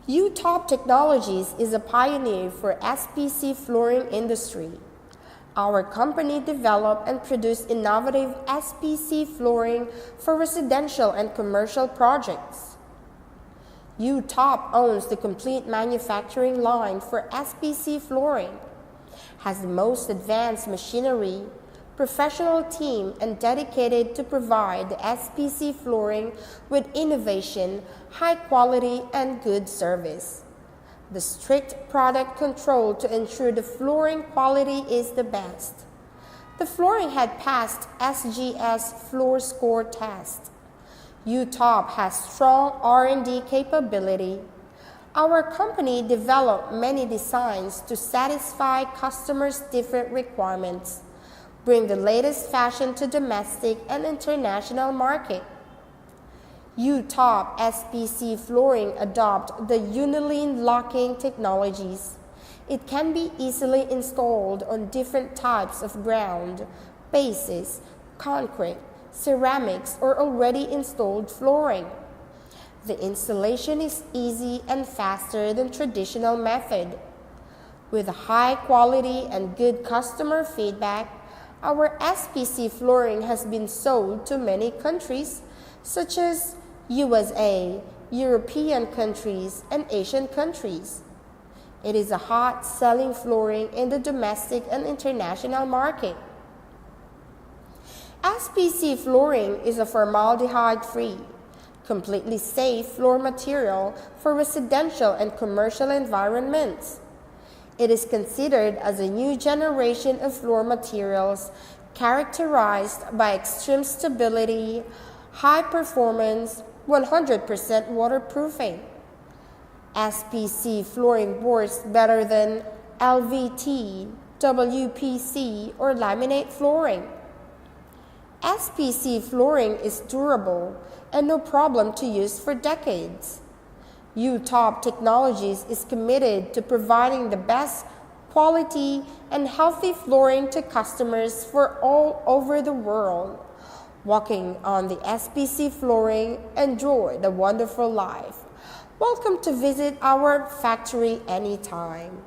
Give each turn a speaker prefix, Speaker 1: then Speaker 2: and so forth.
Speaker 1: U-Top Technologies is a pioneer for SPC flooring industry. Our company developed and produced innovative SPC flooring for residential and commercial projects. U-Top owns the complete manufacturing line for SPC flooring, has the most advanced machinery, professional team, and dedicated to provide the SPC flooring with innovation, high quality, and good service. The strict product control to ensure the flooring quality is the best. The flooring had passed SGS Floor Score test. U-Top has strong R&D capability. Our company developed many designs to satisfy customers' different requirements, bring the latest fashion to domestic and international market. U-Top SPC flooring adopt the Unilean locking technologies. It can be easily installed on different types of ground, bases, concrete, ceramics, or already installed flooring. The installation is easy and faster than traditional method. With high quality and good customer feedback, our SPC flooring has been sold to many countries such as USA, European countries, and Asian countries. It is a hot-selling flooring in the domestic and international market. SPC flooring is a formaldehyde-free, completely safe floor material for residential and commercial environments. It is considered as a new generation of floor materials characterized by extreme stability, high performance, 100% waterproofing. SPC flooring works better than LVT, WPC, or laminate flooring. SPC flooring is durable and no problem to use for decades. U-Top Technologies is committed to providing the best quality and healthy flooring to customers for all over the world. Walking on the SPC flooring, enjoy the wonderful life. Welcome to visit our factory anytime.